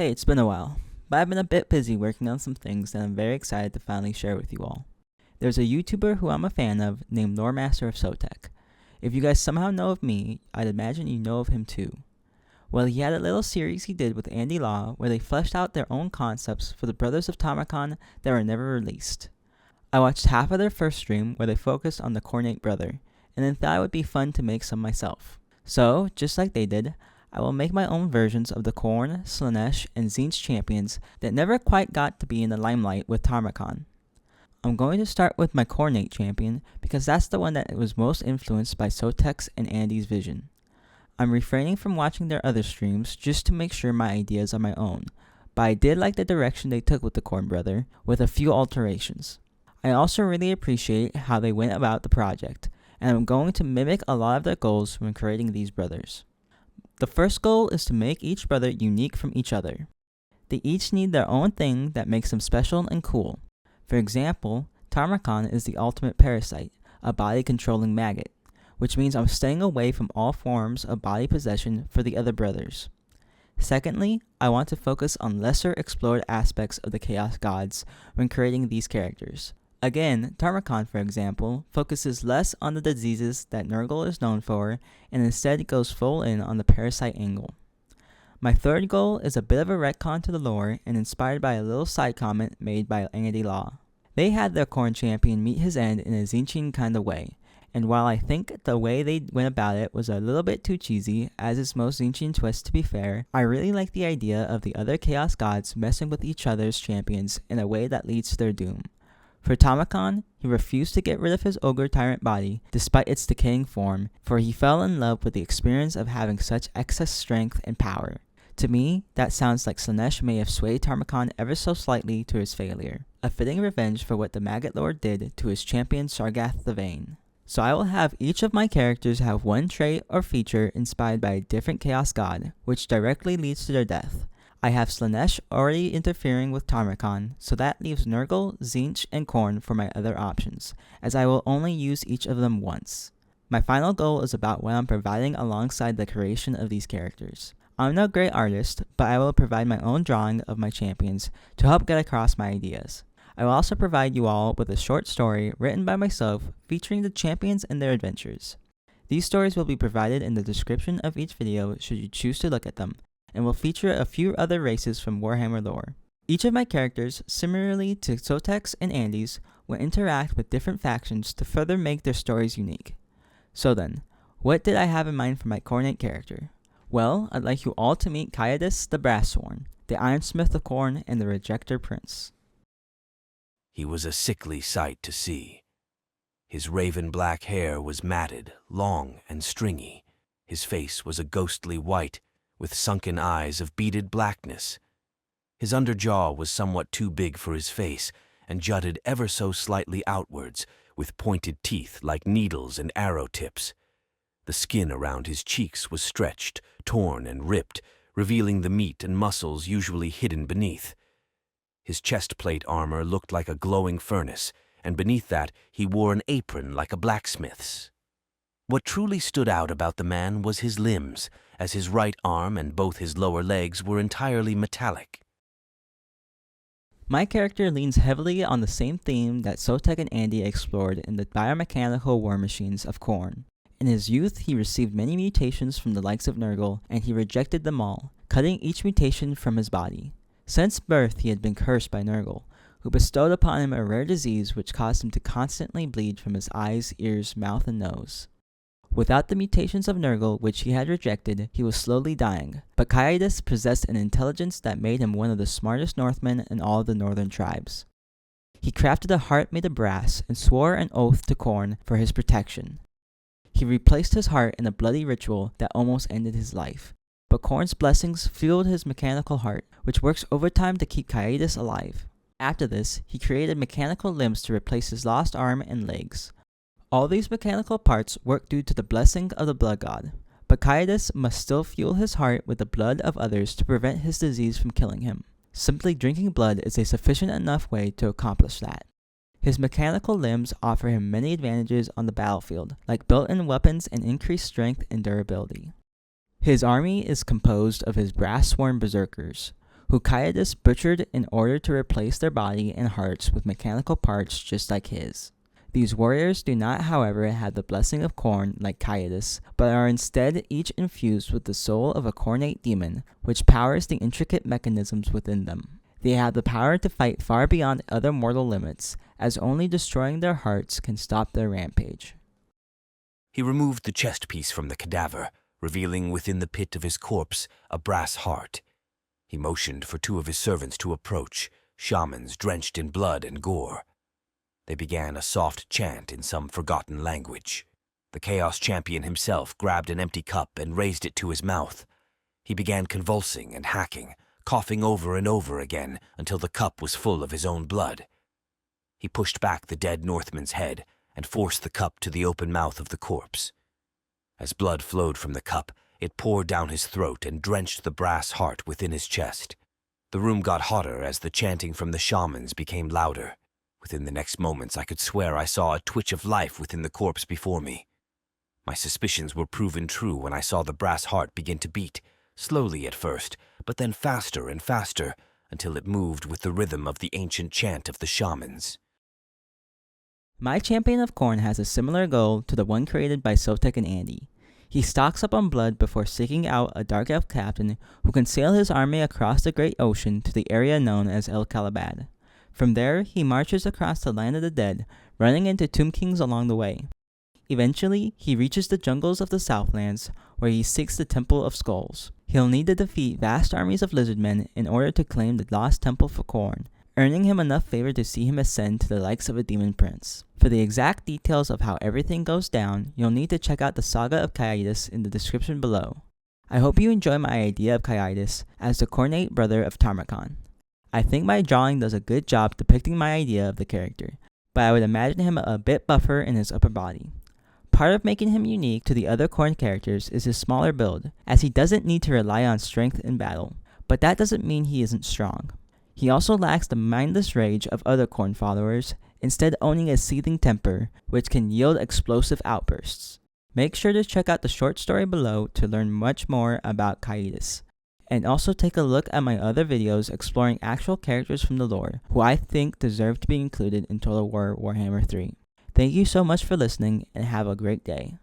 Hey, it's been a while, but I've been a bit busy working on some things that I'm very excited to finally share with you all. There's a YouTuber who I'm a fan of named Noremaster of Sotek. If you guys somehow know of me, I'd imagine you know of him too. Well, he had a little series he did with Andy Law where they fleshed out their own concepts for the Brothers of Tamacon that were never released. I watched half of their first stream where they focused on the Khorne brother, and then thought it would be fun to make some myself. So, just like they did, I will make my own versions of the Khorne, Slaanesh, and Tzeentch champions that never quite got to be in the limelight with Tarmacon. I'm going to start with my Khorne champion because that's the one that was most influenced by Sotek's and Andy's vision. I'm refraining from watching their other streams just to make sure my ideas are my own, but I did like the direction they took with the Khorne brother, with a few alterations. I also really appreciate how they went about the project, and I'm going to mimic a lot of their goals when creating these brothers. The first goal is to make each brother unique from each other. They each need their own thing that makes them special and cool. For example, Tarmacon is the ultimate parasite, a body-controlling maggot, which means I'm staying away from all forms of body possession for the other brothers. Secondly, I want to focus on lesser explored aspects of the Chaos Gods when creating these characters. Again, Tarmacon, for example, focuses less on the diseases that Nurgle is known for, and instead goes full in on the parasite angle. My third goal is a bit of a retcon to the lore and inspired by a little side comment made by Andy Law. They had their Khorne champion meet his end in a Tzeentchian kind of way, and while I think the way they went about it was a little bit too cheesy, as is most Tzeentchian twists to be fair, I really like the idea of the other Chaos Gods messing with each other's champions in a way that leads to their doom. For Tamacon, he refused to get rid of his ogre tyrant body despite its decaying form, for he fell in love with the experience of having such excess strength and power. To me, that sounds like Slaanesh may have swayed Tarmacon ever so slightly to his failure, a fitting revenge for what the Maggot Lord did to his champion Sargath the Vain. So I will have each of my characters have one trait or feature inspired by a different Chaos God, which directly leads to their death. I have Slaanesh already interfering with Tarmacon, so that leaves Nurgle, Tzeentch, and Khorne for my other options, as I will only use each of them once. My final goal is about what I'm providing alongside the creation of these characters. I'm no great artist, but I will provide my own drawing of my champions to help get across my ideas. I will also provide you all with a short story written by myself featuring the champions and their adventures. These stories will be provided in the description of each video should you choose to look at them, and will feature a few other races from Warhammer lore. Each of my characters, similarly to Sotek's and Andy's, will interact with different factions to further make their stories unique. So then, what did I have in mind for my Khorne character? Well, I'd like you all to meet Kaiadis the Brasssworn, the Ironsmith of Khorne, and the Rejecter Prince. He was a sickly sight to see. His raven-black hair was matted, long and stringy. His face was a ghostly white, with sunken eyes of beaded blackness. His underjaw was somewhat too big for his face, and jutted ever so slightly outwards, with pointed teeth like needles and arrow tips. The skin around his cheeks was stretched, torn, and ripped, revealing the meat and muscles usually hidden beneath. His chest-plate armor looked like a glowing furnace, and beneath that he wore an apron like a blacksmith's. What truly stood out about the man was his limbs, as his right arm and both his lower legs were entirely metallic. My character leans heavily on the same theme that Sotek and Andy explored in the biomechanical war machines of Khorne. In his youth, he received many mutations from the likes of Nurgle, and he rejected them all, cutting each mutation from his body. Since birth, he had been cursed by Nurgle, who bestowed upon him a rare disease which caused him to constantly bleed from his eyes, ears, mouth, and nose. Without the mutations of Nurgle, which he had rejected, he was slowly dying, but Kaiadis possessed an intelligence that made him one of the smartest Northmen in all of the northern tribes. He crafted a heart made of brass and swore an oath to Khorne for his protection. He replaced his heart in a bloody ritual that almost ended his life, but Khorne's blessings fueled his mechanical heart, which works overtime to keep Kaiadis alive. After this, he created mechanical limbs to replace his lost arm and legs. All these mechanical parts work due to the blessing of the Blood God, but Kaiadis must still fuel his heart with the blood of others to prevent his disease from killing him. Simply drinking blood is a sufficient enough way to accomplish that. His mechanical limbs offer him many advantages on the battlefield, like built-in weapons and increased strength and durability. His army is composed of his Brasssworn berserkers, who Caiatus butchered in order to replace their body and hearts with mechanical parts just like his. These warriors do not, however, have the blessing of Khorne like Caiatus, but are instead each infused with the soul of a Khornate demon, which powers the intricate mechanisms within them. They have the power to fight far beyond other mortal limits, as only destroying their hearts can stop their rampage. He removed the chest piece from the cadaver, revealing within the pit of his corpse a brass heart. He motioned for 2 of his servants to approach, shamans drenched in blood and gore. They began a soft chant in some forgotten language. The Chaos Champion himself grabbed an empty cup and raised it to his mouth. He began convulsing and hacking, coughing over and over again until the cup was full of his own blood. He pushed back the dead Northman's head and forced the cup to the open mouth of the corpse. As blood flowed from the cup, it poured down his throat and drenched the brass heart within his chest. The room got hotter as the chanting from the shamans became louder. Within the next moments, I could swear I saw a twitch of life within the corpse before me. My suspicions were proven true when I saw the brass heart begin to beat, slowly at first, but then faster and faster, until it moved with the rhythm of the ancient chant of the shamans. My champion of Khorne has a similar goal to the one created by Sotek and Andy. He stocks up on blood before seeking out a Dark Elf captain who can sail his army across the great ocean to the area known as El Calabad. From there, he marches across the land of the dead, running into Tomb Kings along the way. Eventually, he reaches the jungles of the Southlands, where he seeks the Temple of Skulls. He'll need to defeat vast armies of lizardmen in order to claim the lost temple for Khorne, earning him enough favor to see him ascend to the likes of a demon prince. For the exact details of how everything goes down, you'll need to check out the Saga of Caiatus in the description below. I hope you enjoy my idea of Caiatus as the Khornate brother of Tarmakhan. I think my drawing does a good job depicting my idea of the character, but I would imagine him a bit buffer in his upper body. Part of making him unique to the other Khorne characters is his smaller build, as he doesn't need to rely on strength in battle, but that doesn't mean he isn't strong. He also lacks the mindless rage of other Khorne followers, instead owning a seething temper, which can yield explosive outbursts. Make sure to check out the short story below to learn much more about Caiatus. And also take a look at my other videos exploring actual characters from the lore, who I think deserve to be included in Total War Warhammer 3. Thank you so much for listening, and have a great day.